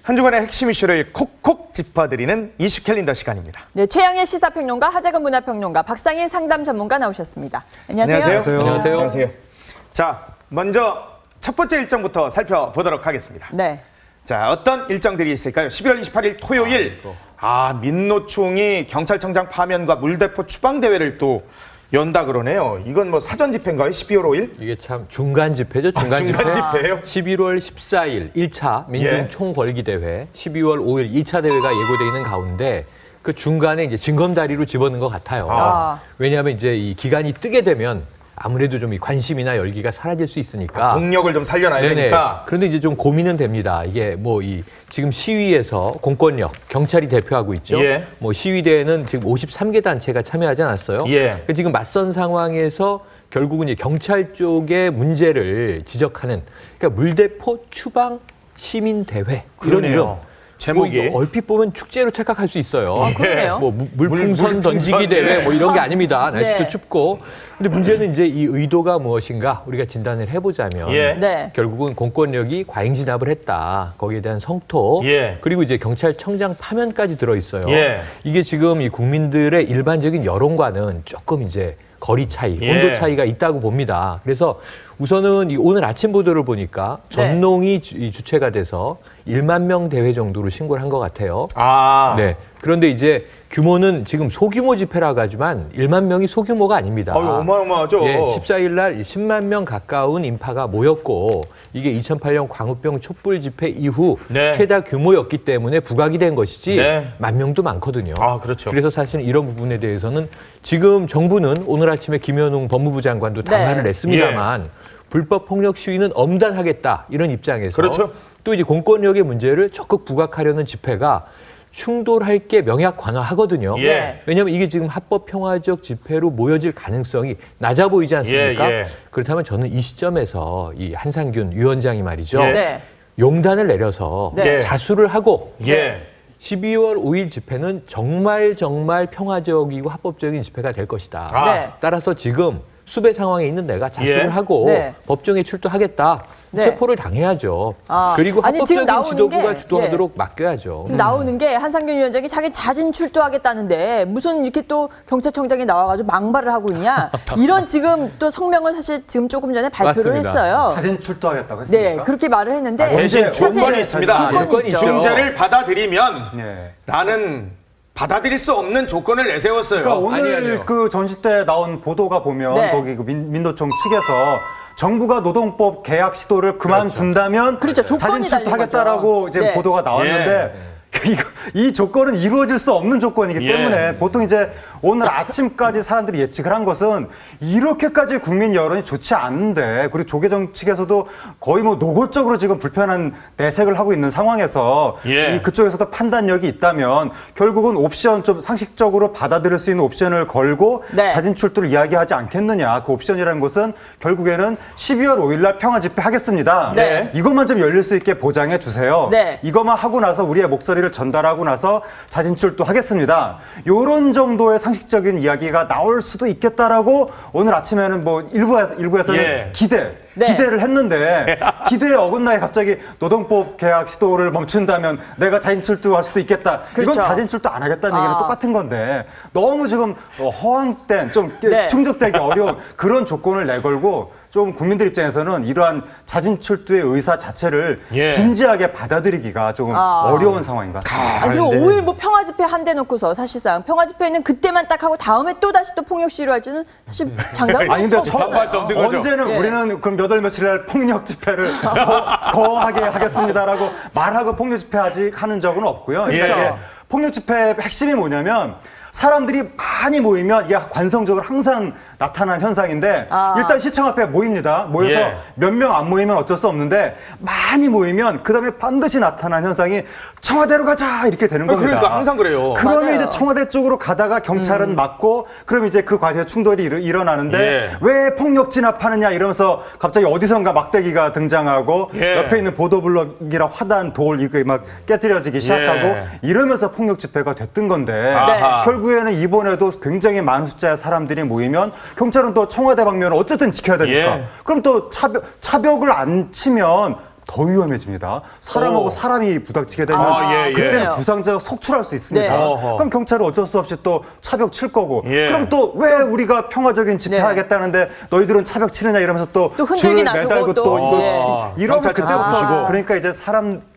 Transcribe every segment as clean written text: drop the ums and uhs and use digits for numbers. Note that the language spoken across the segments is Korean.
한 주간의 핵심 이슈를 콕콕 짚어드리는 이슈 캘린더 시간입니다. 네, 최영일 시사평론가, 하재근 문화평론가, 박상일 상담 전문가 나오셨습니다. 안녕하세요. 안녕하세요. 안녕하세요. 자, 먼저 첫 번째 일정부터 살펴보도록 하겠습니다. 네. 자, 어떤 일정들이 있을까요? 11월 28일 토요일, 민노총이 경찰청장 파면과 물대포 추방대회를 또 연다 그러네요. 이건 뭐 사전 집회인가요? 12월 5일? 이게 참 중간 집회죠. 중간 집회예요? 11월 14일 1차 민중총궐기대회, 12월 5일 2차 대회가 예고되어 있는 가운데 그 중간에 이제 징검다리로 집어넣은 것 같아요. 왜냐하면 이제 이 기간이 뜨게 되면 아무래도 좀 이 관심이나 열기가 사라질 수 있으니까 동력을 좀 살려놔야 되니까. 그런데 이제 좀 고민은 됩니다. 이게 뭐 이 지금 시위에서 공권력, 경찰이 대표하고 있죠. 예. 뭐 시위대에는 지금 53개 단체가 참여하지 않았어요. 예. 지금 맞선 상황에서 결국은 이제 경찰 쪽의 문제를 지적하는, 그러니까 물대포 추방 시민 대회 이런 이름. 제목이 뭐 얼핏 보면 축제로 착각할 수 있어요. 그러네요. 뭐 물풍선 던지기 대회 뭐 이런 게 아닙니다. 날씨도 네. 춥고. 근데 문제는 이제 이 의도가 무엇인가 우리가 진단을 해보자면 네. 결국은 공권력이 과잉 진압을 했다. 거기에 대한 성토. 그리고 이제 경찰청장 파면까지 들어있어요. 이게 지금 이 국민들의 일반적인 여론과는 조금 이제 거리 차이, 온도 차이가 있다고 봅니다. 그래서 우선은 오늘 아침 보도를 보니까 전농이 주체가 돼서 1만 명 대회 정도로 신고를 한 것 같아요. 네. 그런데 이제 규모는 지금 소규모 집회라고 하지만 1만 명이 소규모가 아닙니다. 어마어마하죠. 14일 날 10만 명 가까운 인파가 모였고 이게 2008년 광우병 촛불 집회 이후 최다 규모였기 때문에 부각이 된 것이지 만 명도 많거든요. 그렇죠. 그래서 사실 이런 부분에 대해서는 지금 정부는 오늘 아침에 김현웅 법무부 장관도 당화를 냈습니다만 불법 폭력 시위는 엄단하겠다 이런 입장에서 또 이제 공권력의 문제를 적극 부각하려는 집회가 충돌할 게 명약 관화하거든요. 왜냐하면 이게 지금 합법 평화적 집회로 모여질 가능성이 낮아 보이지 않습니까? 그렇다면 저는 이 시점에서 이 한상균 위원장이 말이죠. 용단을 내려서 자수를 하고 12월 5일 집회는 정말 평화적이고 합법적인 집회가 될 것이다. 따라서 지금 수배 상황에 있는 내가 자수를 하고 법정에 출두하겠다. 체포를 당해야죠. 그리고 합법적인 지도부가 주도하도록 맡겨야죠. 지금 나오는 게 한상균 위원장이 자기 자진 출두하겠다는데 무슨 이렇게 또 경찰청장이 나와가지고 망발을 하고 있냐. 이런 지금 또 성명을 사실 지금 조금 전에 발표를 했어요. 자진 출두하겠다고 했습니까? 네, 그렇게 말을 했는데 대신 조건이 있습니다. 조건이 중재를 받아들이면 라는 받아들일 수 없는 조건을 내세웠어요. 그러니까 오늘 그 전시 때 나온 보도가 보면 거기 그 민노총 측에서 정부가 노동법 개혁 시도를 그만둔다면 자진 출두하겠다라고 이제 보도가 나왔는데 이 조건은 이루어질 수 없는 조건이기 때문에 보통 이제 오늘 아침까지 사람들이 예측을 한 것은 이렇게까지 국민 여론이 좋지 않은데 그리고 조계정 측에서도 거의 뭐 노골적으로 지금 불편한 내색을 하고 있는 상황에서 그쪽에서도 판단력이 있다면 결국은 옵션 좀 상식적으로 받아들일 수 있는 옵션을 걸고 자진 출두를 이야기하지 않겠느냐. 그 옵션이라는 것은 결국에는 12월 5일 날 평화 집회 하겠습니다. 이것만 좀 열릴 수 있게 보장해 주세요. 이것만 하고 나서 우리의 목소리를 전달하고 나서 자진 출두하겠습니다. 이런 정도의 상식적인 이야기가 나올 수도 있겠다라고 오늘 아침에는 뭐 일부에서는 기대를 했는데 기대에 어긋나게 갑자기 노동법 개혁 시도를 멈춘다면 내가 자진 출두할 수도 있겠다. 이건 자진 출두 안 하겠다는 얘기는 똑같은 건데 너무 지금 허황된 좀 충족되기 어려운 그런 조건을 내걸고 좀 국민들 입장에서는 이러한 자진 출두의 의사 자체를 진지하게 받아들이기가 조금 어려운 상황인가. 그리고 5일 뭐 평화 집회 한 대 놓고서 사실상 평화 집회는 그때만 딱 하고 다음에 또 다시 또 폭력 시위를 할지는 사실 장담할 수 없잖아요. 언제는 우리는 그럼 몇 월 며칠 날 폭력 집회를 거하게 하겠습니다라고 말하고 폭력 집회 하는 적은 없고요. 그러니까 폭력 집회의 핵심이 뭐냐면 사람들이 많이 모이면 이게 관성적으로 항상 나타난 현상인데 일단 시청 앞에 모입니다. 모여서 몇 명 안 모이면 어쩔 수 없는데 많이 모이면 그다음에 반드시 나타난 현상이 청와대로 가자 이렇게 되는 겁니다. 그러니까 항상 그래요. 그러면 이제 청와대 쪽으로 가다가 경찰은 막고 그럼 이제 그 과정에 충돌이 일어나는데 왜 폭력 진압하느냐 이러면서 갑자기 어디선가 막대기가 등장하고 옆에 있는 보도블럭이랑 화단 돌 이렇게 막 깨트려지기 시작하고 이러면서 폭력 집회가 됐던 건데 결국에는 이번에도 굉장히 많은 숫자의 사람들이 모이면 경찰은 또 청와대 방면을 어쨌든 지켜야 되니까 그럼 또 차벽을 안 치면 더 위험해집니다. 사람하고 사람이 부닥치게 되면 그때는 부상자가 속출할 수 있습니다. 네. 그럼 경찰은 어쩔 수 없이 또 차벽 칠 거고 그럼 또 왜 우리가 평화적인 집회하겠다는데 너희들은 차벽 치느냐 이러면서 또 흔들기 나서고 또 이러면 그때부터 그러니까 이제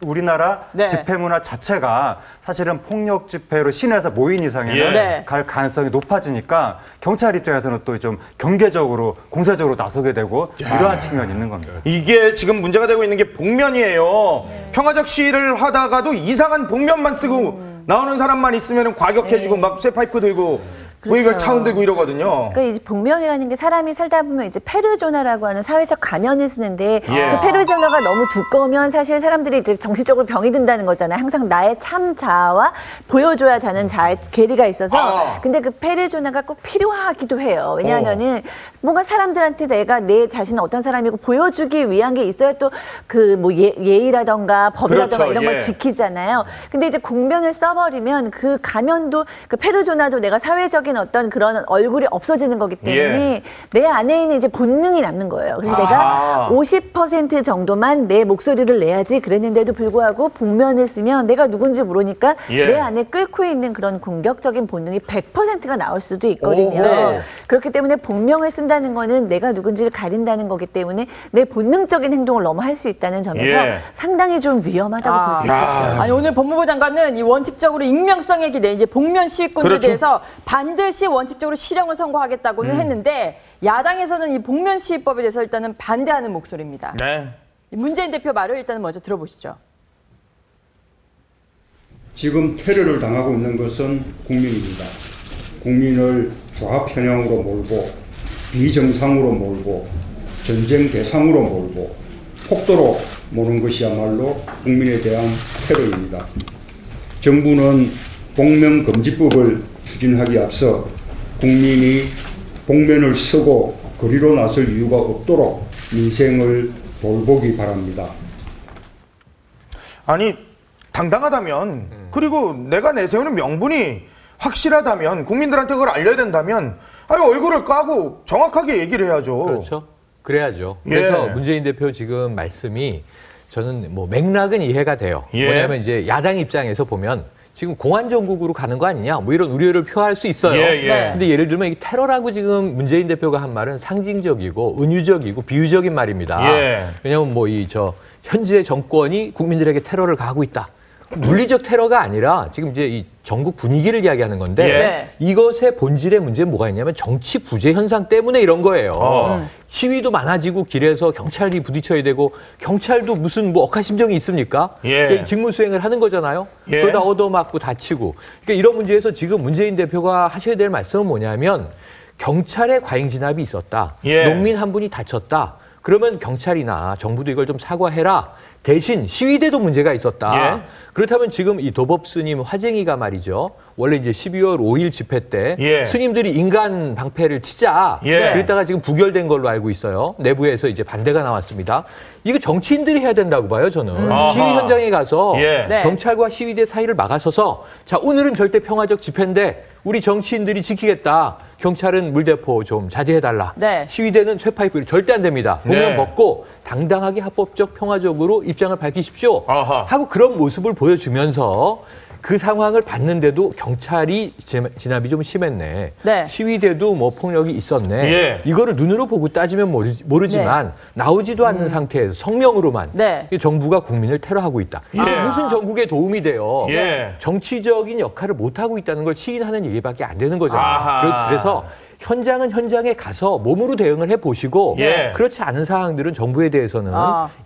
우리나라 집회 문화 자체가 사실은 폭력 집회로 시내에서 모인 이상에는 갈 가능성이 높아지니까 경찰 입장에서는 또 좀 경계적으로 공세적으로 나서게 되고 이러한 측면이 있는 겁니다. 이게 지금 문제가 되고 있는 게 복면이에요. 평화적 시위를 하다가도 이상한 복면만 쓰고 나오는 사람만 있으면 과격해지고 막 쇠파이프 들고 뭐 이걸 차 흔들고 이러거든요. 그러니까 이제 복면이라는 게 사람이 살다 보면 이제 페르조나라고 하는 사회적 가면을 쓰는데 그 페르조나가 너무 두꺼우면 사실 사람들이 이제 정신적으로 병이 든다는 거잖아요. 항상 나의 참 자아와 보여줘야 되는 자아의 괴리가 있어서 근데 그 페르조나가 꼭 필요하기도 해요. 왜냐하면은 뭔가 사람들한테 내가 내 자신은 어떤 사람이고 보여주기 위한 게 있어야 또 그 뭐 예의라던가 법이라던가 이런 걸 지키잖아요. 근데 이제 공면을 써버리면 그 가면도 그 페르조나도 내가 사회적인 어떤 그런 얼굴이 없어지는 거기 때문에 내 안에 있는 이제 본능이 남는 거예요. 그래서 내가 50% 정도만 내 목소리를 내야지 그랬는데도 불구하고 복면을 쓰면 내가 누군지 모르니까 내 안에 끓고 있는 그런 공격적인 본능이 100%가 나올 수도 있거든요. 그렇기 때문에 복면을 쓴다는 거는 내가 누군지를 가린다는 거기 때문에 내 본능적인 행동을 너무 할 수 있다는 점에서 상당히 좀 위험하다고 볼 수 있어요. 아니 오늘 법무부 장관은 이 원칙적으로 익명성에 기대 이제 복면 시위꾼들에 대해서 반드시 원칙적으로 실형을 선고하겠다고는 했는데 야당에서는 이 복면 시위법에 대해서 일단은 반대하는 목소리입니다. 문재인 대표 말을 일단은 먼저 들어보시죠. 지금 테러를 당하고 있는 것은 국민입니다. 국민을 좌 편향으로 몰고 비정상으로 몰고 전쟁 대상으로 몰고 폭도로 모는 것이야말로 국민에 대한 테러입니다. 정부는 복면금지법을 추진하기 앞서 국민이 복면을 쓰고 거리로 나설 이유가 없도록 민생을 돌보기 바랍니다. 아니 당당하다면 그리고 내가 내세우는 명분이 확실하다면 국민들한테 그걸 알려야 된다면 얼굴을 까고 정확하게 얘기를 해야죠. 그렇죠. 그래야죠. 그래서 문재인 대표 지금 말씀이 저는 뭐 맥락은 이해가 돼요. 뭐냐면 이제 야당 입장에서 보면 지금 공안정국으로 가는 거 아니냐 뭐 이런 우려를 표할 수 있어요. 근데 예를 들면 이게 테러라고 지금 문재인 대표가 한 말은 상징적이고 은유적이고 비유적인 말입니다. 왜냐하면 뭐 현재 정권이 국민들에게 테러를 가하고 있다. 물리적 테러가 아니라 지금 이제 이 전국 분위기를 이야기하는 건데 이것의 본질의 문제는 뭐가 있냐면 정치 부재 현상 때문에 이런 거예요. 시위도 많아지고 길에서 경찰이 부딪혀야 되고 경찰도 무슨 뭐 억하심정이 있습니까? 직무 수행을 하는 거잖아요. 그러다 얻어맞고 다치고. 그러니까 이런 문제에서 지금 문재인 대표가 하셔야 될 말씀은 뭐냐면 경찰의 과잉 진압이 있었다. 농민 한 분이 다쳤다. 그러면 경찰이나 정부도 이걸 좀 사과해라. 대신 시위대도 문제가 있었다. 그렇다면 지금 이 도법 스님 화쟁이가 말이죠. 원래 이제 12월 5일 집회 때 스님들이 인간 방패를 치자. 그랬다가 지금 부결된 걸로 알고 있어요. 내부에서 이제 반대가 나왔습니다. 이거 정치인들이 해야 된다고 봐요, 저는. 시위 현장에 가서 경찰과 시위대 사이를 막아서서 자, 오늘은 절대 평화적 집회인데 우리 정치인들이 지키겠다. 경찰은 물대포 좀 자제해달라. 시위대는 쇠파이프 절대 안 됩니다. 복면 벗고 당당하게 합법적 평화적으로 입장을 밝히십시오. 하고 그런 모습을 보여주면서 그 상황을 봤는데도 경찰이 진압이 좀 심했네. 시위대도 뭐 폭력이 있었네. 이거를 눈으로 보고 따지면 모르지만 나오지도 않는 상태에서 성명으로만 정부가 국민을 테러하고 있다. 이게 무슨 전국에 도움이 돼요. 정치적인 역할을 못하고 있다는 걸 시인하는 얘기밖에 안 되는 거잖아요. 그래서 현장은 현장에 가서 몸으로 대응을 해보시고 그렇지 않은 사항들은 정부에 대해서는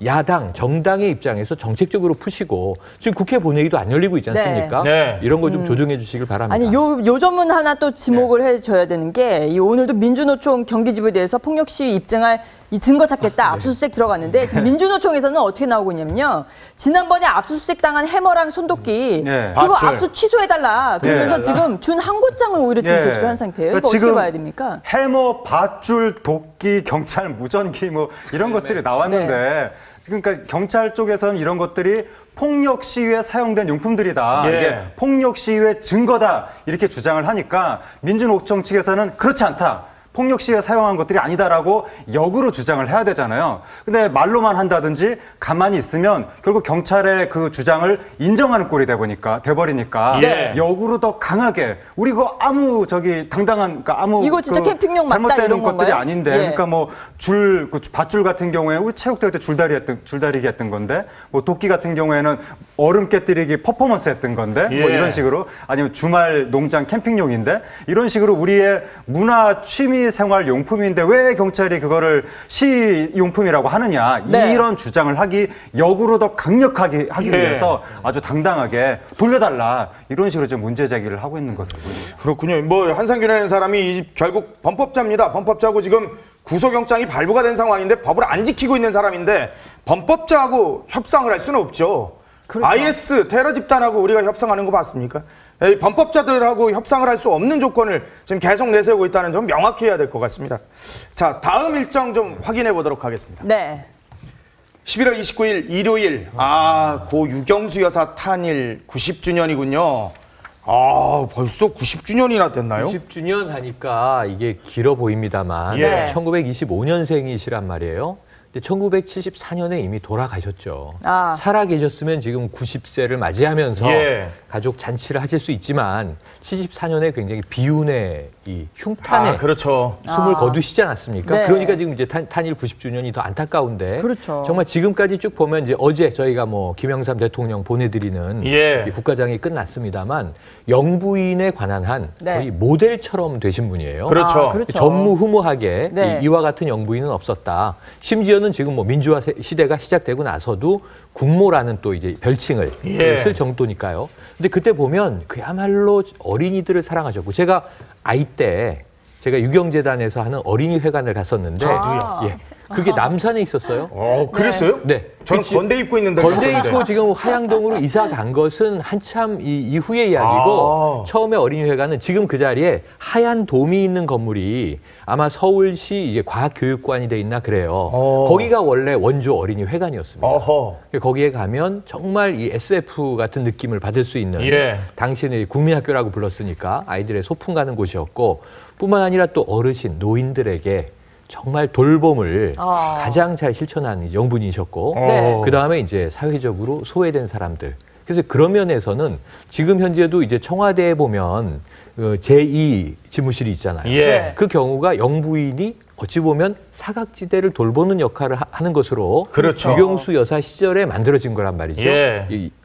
야당, 정당의 입장에서 정책적으로 푸시고 지금 국회 본회의도 안 열리고 있지 않습니까? 이런 거 좀 조정해 주시길 바랍니다. 아니 요 점은 하나 또 지목을 해줘야 되는 게 오늘도 민주노총 경기지부에 대해서 폭력 시위 입증할 이 증거 찾겠다 압수수색 들어갔는데 지금 민주노총에서는 어떻게 나오고 있냐면요. 지난번에 압수수색 당한 해머랑 손도끼 그거 압수 취소해달라 그러면서 지금 준 항고장을 오히려 지금 제출한 상태예요. 이거 어떻게 봐야 됩니까? 해머, 밧줄, 도끼, 경찰 무전기 뭐 이런 것들이 나왔는데 그러니까 경찰 쪽에서는 이런 것들이 폭력 시위에 사용된 용품들이다. 이게 폭력 시위의 증거다. 이렇게 주장을 하니까 민주노총 측에서는 그렇지 않다. 폭력 시위에 사용한 것들이 아니다라고 역으로 주장을 해야 되잖아요. 근데 말로만 한다든지 가만히 있으면 결국 경찰의 그 주장을 인정하는 꼴이 돼버리니까 예. 역으로 더 강하게 우리 그거 아무 당당한 그러니까 아무 이거 진짜 캠핑용 맞다 잘못된 이런 것들이 건가요? 아닌데 예. 그러니까 뭐 밧줄 같은 경우에 우리 체육대회 때 줄다리기 했던 건데 뭐 도끼 같은 경우에는 얼음 깨뜨리기 퍼포먼스 했던 건데 뭐 이런 식으로 아니면 주말 농장 캠핑용인데 이런 식으로 우리의 문화 취미 생활 용품인데 왜 경찰이 그거를 시용품이라고 하느냐 네. 이런 주장을 역으로 더 강력하게 하기 위해서 아주 당당하게 돌려달라 이런 식으로 좀 문제 제기를 하고 있는 것으로 보입니다. 그렇군요. 뭐 한상균이라는 사람이 결국 범법자입니다. 범법자고 지금 구속영장이 발부가 된 상황인데 법을 안 지키고 있는 사람인데 범법자하고 협상을 할 수는 없죠. 그렇죠. IS 테러 집단하고 우리가 협상하는 거 봤습니까? 범법자들하고 협상을 할 수 없는 조건을 지금 계속 내세우고 있다는 점 명확히 해야 될 것 같습니다. 자, 다음 일정 좀 확인해 보도록 하겠습니다. 네. 11월 29일 일요일, 고 유경수 여사 탄일 90주년이군요. 벌써 90주년이나 됐나요? 90주년 하니까 이게 길어 보입니다만 1925년생이시란 말이에요. 근데 1974년에 이미 돌아가셨죠. 살아 계셨으면 지금 90세를 맞이하면서 가족 잔치를 하실 수 있지만 74년에 굉장히 비운의 이 흉탄에 그렇죠. 숨을 거두시지 않았습니까? 네. 그러니까 지금 이제 탄일 90주년이 더 안타까운데 그렇죠. 정말 지금까지 쭉 보면 이제 어제 저희가 뭐 김영삼 대통령 보내드리는 이 국가장이 끝났습니다만 영부인에 관한 한 거의 모델처럼 되신 분이에요. 그렇죠. 그렇죠. 전무후무하게 이와 같은 영부인은 없었다. 심지어는 지금 뭐 민주화 시대가 시작되고 나서도 국모라는 또 이제 별칭을 쓸 정도니까요. 근데 그때 보면 그야말로 어린이들을 사랑하셨고 제가 아이 때 제가 유경재단에서 하는 어린이 회관을 갔었는데 그게 남산에 있었어요. 그랬어요? 네. 저는 건대 입고 있는데. 건대 입고 지금 화양동으로 이사 간 것은 한참 이후의 이야기고 처음에 어린이회관은 지금 그 자리에 하얀 돔이 있는 건물이 아마 서울시 이제 과학교육관이 돼 있나 그래요. 거기가 원래 원조 어린이회관이었습니다. 거기에 가면 정말 이 SF 같은 느낌을 받을 수 있는 당시에는 국민학교라고 불렀으니까 아이들의 소풍 가는 곳이었고 뿐만 아니라 또 어르신, 노인들에게 정말 돌봄을 가장 잘 실천한 영분이셨고 그다음에 이제 사회적으로 소외된 사람들. 그래서 그런 면에서는 지금 현재도 이제 청와대에 보면 제2 집무실이 있잖아요. 그 경우가 영부인이 어찌 보면 사각지대를 돌보는 역할을 하는 것으로 유경수 여사 시절에 만들어진 거란 말이죠.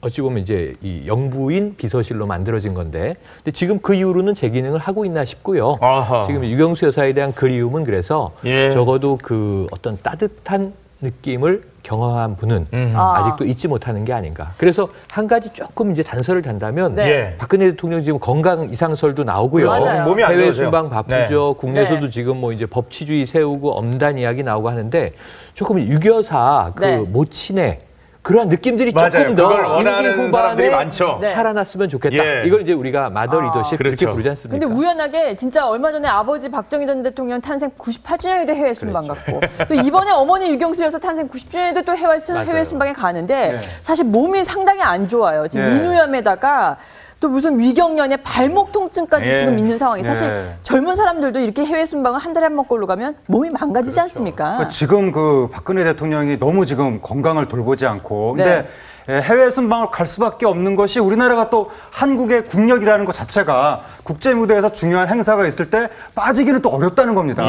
어찌 보면 이제 이 영부인 비서실로 만들어진 건데 근데 지금 그 이후로는 제 기능을 하고 있나 싶고요. 지금 유경수 여사에 대한 그리움은 그래서 적어도 그 어떤 따뜻한 느낌을 경험한 분은 아직도 잊지 못하는 게 아닌가. 그래서 한 가지 조금 이제 단서를 단다면 박근혜 대통령 지금 건강 이상설도 나오고요. 몸이 안 해외 좋으세요. 순방 바쁘죠. 국내에서도 지금 뭐 이제 법치주의 세우고 엄단 이야기 나오고 하는데 조금 유교사 그 모친의 그러한 느낌들이 조금 더 원하는 사람들이 많죠. 살아났으면 좋겠다. 이걸 이제 우리가 마더 리더십 그렇게 부르지 않습니까? 근데 우연하게 진짜 얼마 전에 아버지 박정희 전 대통령 탄생 98주년에도 해외 순방 갔고 또 이번에 어머니 유경수 여사 탄생 90주년에도 또 해외 순방에 가는데 사실 몸이 상당히 안 좋아요. 지금 인후염에다가 또 무슨 위경련에 발목 통증까지 지금 있는 상황이 사실 젊은 사람들도 이렇게 해외 순방을 한 달에 한 번 걸로 가면 몸이 망가지지 않습니까? 지금 그 박근혜 대통령이 너무 지금 건강을 돌보지 않고 근데 해외 순방을 갈 수밖에 없는 것이 우리나라가 또 한국의 국력이라는 것 자체가 국제 무대에서 중요한 행사가 있을 때 빠지기는 또 어렵다는 겁니다.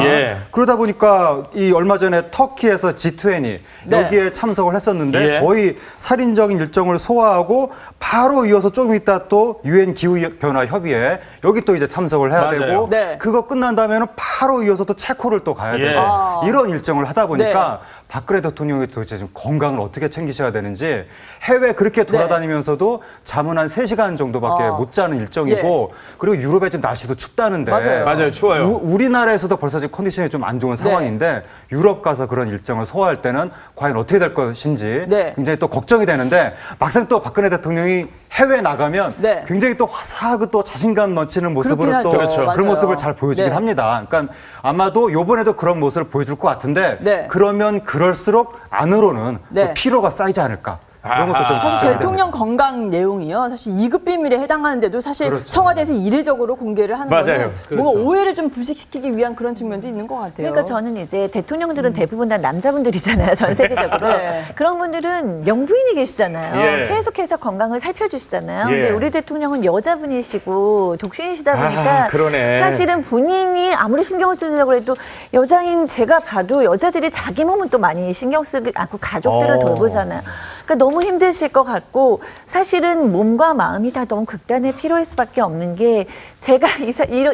그러다 보니까 이 얼마 전에 터키에서 G20 여기에 참석을 했었는데 거의 살인적인 일정을 소화하고 바로 이어서 조금 있다 또 유엔 기후변화 협의회 여기 또 이제 참석을 해야 되고 그거 끝난 다음에는 바로 이어서 또 체코를 또 가야 되고 이런 일정을 하다 보니까 박근혜 대통령이 도대체 지금 건강을 어떻게 챙기셔야 되는지 해외 그렇게 돌아다니면서도 잠은 한 3시간 정도밖에 못 자는 일정이고 그리고 유럽에 지금 날씨도 춥다는데 맞아요. 추워요. 우리나라에서도 벌써 지금 컨디션이 좀 안 좋은 상황인데 유럽 가서 그런 일정을 소화할 때는 과연 어떻게 될 것인지 굉장히 또 걱정이 되는데 막상 또 박근혜 대통령이 해외 나가면 굉장히 또 화사하고 또 자신감 넘치는 모습으로 또 그런 모습을 잘 보여주긴 합니다. 그러니까 아마도 이번에도 그런 모습을 보여줄 것 같은데 그러면 그럴수록 안으로는 또 피로가 쌓이지 않을까. 이런 것도 좀 사실 대통령 건강 내용이요. 사실 2급 비밀에 해당하는데도 사실 그렇죠. 청와대에서 이례적으로 공개를 하는 맞아요. 거는 뭔가 오해를 좀 불식시키기 위한 그런 측면도 있는 것 같아요. 그러니까 저는 이제 대통령들은 대부분 다 남자분들이잖아요. 전 세계적으로. 네. 그런 분들은 명부인이 계시잖아요. 예. 계속해서 건강을 살펴주시잖아요. 예. 근데 우리 대통령은 여자분이시고 독신이시다 보니까 그러네. 사실은 본인이 아무리 신경을 쓰려고 해도 여자인 제가 봐도 여자들이 자기 몸은 또 많이 신경 쓰지 않고 가족들을 돌보잖아요. 그러니까 너무 힘드실 것 같고 사실은 몸과 마음이 다 너무 극단의 피로일 수밖에 없는 게 제가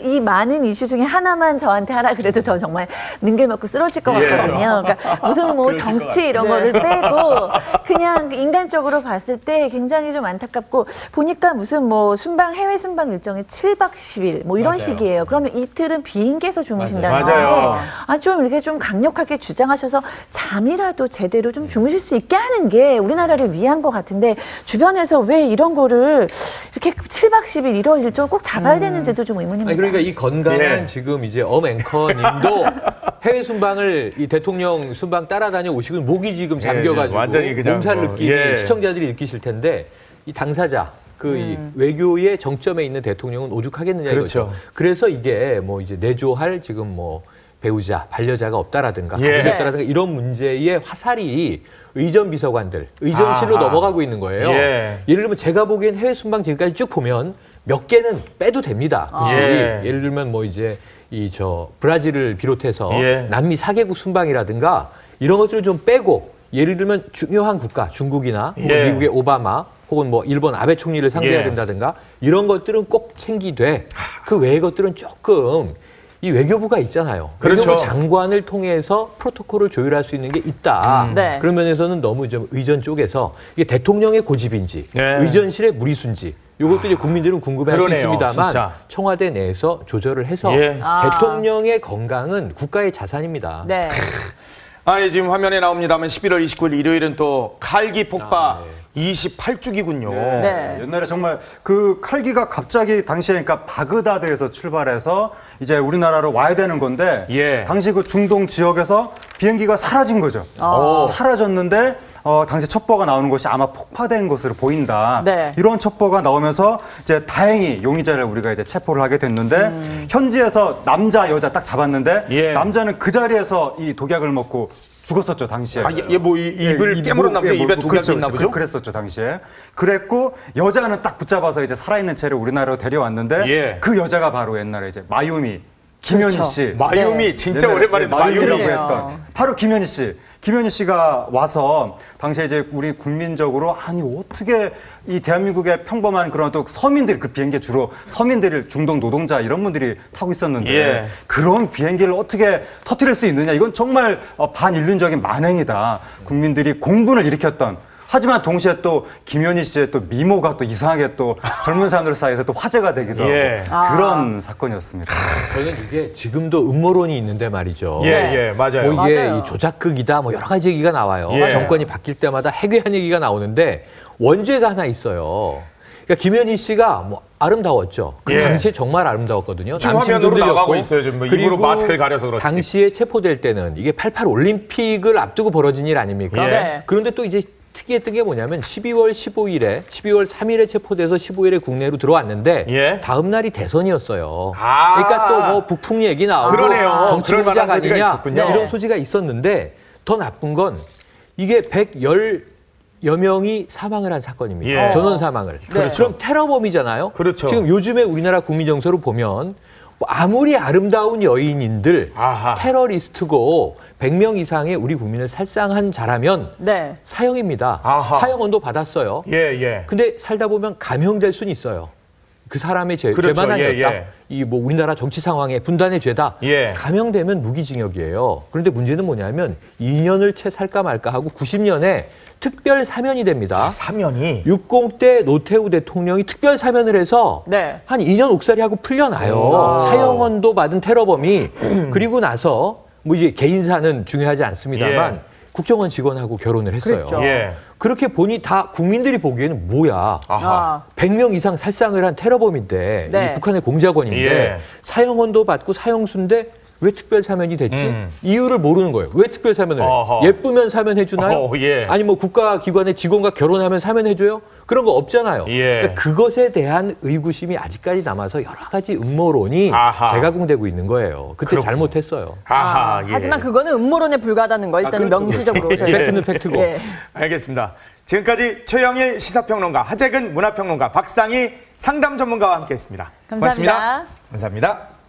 이 많은 이슈 중에 하나만 저한테 하라 그래도 저 정말 능글 먹고 쓰러질 것 같거든요. 그러니까 무슨 뭐 정치 이런 거를 빼고 그냥 인간적으로 봤을 때 굉장히 좀 안타깝고 보니까 무슨 뭐 해외 순방 일정이 7박 10일 뭐 이런 식이에요. 그러면 이틀은 비행기에서 주무신다는 맞아요. 건데 좀 이렇게 좀 강력하게 주장하셔서 잠이라도 제대로 좀 주무실 수 있게 하는 게 우리나라를 위한 것 같은데 주변에서 왜 이런 거를 이렇게 7박 10일 이런 일정 꼭 잡아야 되는지도 좀 의문입니다. 그러니까 이 건강한 지금 이제 앵커님도 해외 순방을 이 대통령 순방 따라다녀 오시고 목이 지금 잠겨가지고 완전히 그냥 몸살 뭐, 느낌이 시청자들이 느끼실 텐데 이 당사자 이 외교의 정점에 있는 대통령은 오죽하겠느냐 이거죠. 그래서 이게 뭐 이제 내조할 지금 뭐 배우자, 반려자가 없다라든가 가족이 없다라든가 이런 문제의 화살이 의전 비서관들, 의전실로 넘어가고 있는 거예요. 예를 들면 제가 보기엔 해외 순방 지금까지 쭉 보면 몇 개는 빼도 됩니다. 굳이. 예를 들면 뭐 이제 브라질을 비롯해서 남미 4개국 순방이라든가 이런 것들을 좀 빼고 예를 들면 중요한 국가, 중국이나 미국의 오바마 혹은 뭐 일본 아베 총리를 상대해야 된다든가 이런 것들은 꼭 챙기되 그 외의 것들은 조금 이 외교부가 있잖아요. 그렇죠. 외교부 장관을 통해서 프로토콜을 조율할 수 있는 게 있다. 그런 면에서는 너무 좀 의전 쪽에서 이게 대통령의 고집인지 의전실의 무리수인지 이것도 이제 국민들은 궁금해할 수 있습니다만 진짜. 청와대 내에서 조절을 해서 대통령의 건강은 국가의 자산입니다. 네. 아니 지금 화면에 나옵니다만 11월 29일 일요일은 또 칼기 폭파 28주기군요. 네. 옛날에 정말 그 칼기가 갑자기 당시에 그러니까 바그다드에서 출발해서 이제 우리나라로 와야 되는 건데 당시 그 중동 지역에서 비행기가 사라진 거죠. 사라졌는데 당시 첩보가 나오는 것이 아마 폭파된 것으로 보인다. 이런 첩보가 나오면서 이제 다행히 용의자를 우리가 이제 체포를 하게 됐는데 현지에서 남자 여자 딱 잡았는데 남자는 그 자리에서 이 독약을 먹고 죽었었죠 당시에. 뭐 입을 깨물었나 보죠. 입에 독약이 있나 보죠. 그랬었죠 당시에. 그랬고 여자는 딱 붙잡아서 이제 살아있는 채로 우리나라로 데려왔는데 그 여자가 바로 옛날에 이제 마유미 김현희 씨. 마유미 진짜 오랜만에 마유미라고 했던 바로 김현희 씨. 김현희 씨가 와서 당시에 이제 우리 국민적으로 아니 어떻게 이 대한민국의 평범한 그런 또 서민들 그 비행기 주로 서민들이 중동 노동자 이런 분들이 타고 있었는데 그런 비행기를 어떻게 터뜨릴 수 있느냐 이건 정말 반인륜적인 만행이다. 국민들이 공분을 일으켰던 하지만 동시에 또 김현희 씨의 또 미모가 또 이상하게 또 젊은 사람들 사이에서 또 화제가 되기도 하고 그런 사건이었습니다. 저는 이게 지금도 음모론이 있는데 말이죠. 맞아요. 뭐 이게 이 조작극이다 뭐 여러 가지 얘기가 나와요. 정권이 바뀔 때마다 해괴한 얘기가 나오는데 원죄가 하나 있어요. 그러니까 김현희 씨가 뭐 아름다웠죠. 그 당시에 정말 아름다웠거든요. 지금 화면으로 나가고 있어요. 지금 입으로 마스크를 가려서 그렇지. 당시에 체포될 때는 이게 88 올림픽을 앞두고 벌어진 일 아닙니까? 그런데 또 이제 특이했던 게 뭐냐면 12월 3일에 체포돼서 15일에 국내로 들어왔는데 다음 날이 대선이었어요. 그러니까 또 뭐 북풍 얘기 나오고 정치 공작 아니냐 이런 소지가 있었는데 더 나쁜 건 이게 110여 명이 사망을 한 사건입니다. 전원 사망을. 그럼 테러범이잖아요. 지금 요즘에 우리나라 국민 정서로 보면 아무리 아름다운 여인인들 테러리스트고 100명 이상의 우리 국민을 살상한 자라면 사형입니다. 사형언도 받았어요. 근데 살다 보면 감형될 수는 있어요. 그 사람의 죄만 아니었다. 이 뭐 우리나라 정치 상황의 분단의 죄다. 감형되면 무기징역이에요. 그런데 문제는 뭐냐면 2년을 채 살까 말까 하고 90년에 특별 사면이 됩니다. 사면이? 60대 노태우 대통령이 특별 사면을 해서 한 2년 옥살이하고 풀려나요. 사형언도 받은 테러범이. 그리고 나서 뭐 이제 개인사는 중요하지 않습니다만 국정원 직원하고 결혼을 했어요. 그렇게 보니 다 국민들이 보기에는 뭐야. 100명 이상 살상을 한 테러범인데 이 북한의 공작원인데 사형언도 받고 사형수인데 왜 특별 사면이 됐지? 이유를 모르는 거예요. 왜 특별 사면을 해요? 예쁘면 사면해주나요? 예. 아니 뭐 국가기관의 직원과 결혼하면 사면해줘요? 그런 거 없잖아요. 예. 그러니까 그것에 대한 의구심이 아직까지 남아서 여러 가지 음모론이 재가공되고 있는 거예요. 그때 그렇구나. 잘못했어요. 예. 하지만 그거는 음모론에 불과하다는 거 일단 그렇죠. 명시적으로. 팩트는 팩트고. 예. 알겠습니다. 지금까지 최영일 시사평론가, 하재근 문화평론가, 박상희 상담 전문가와 함께했습니다. 감사합니다. 고맙습니다. 감사합니다.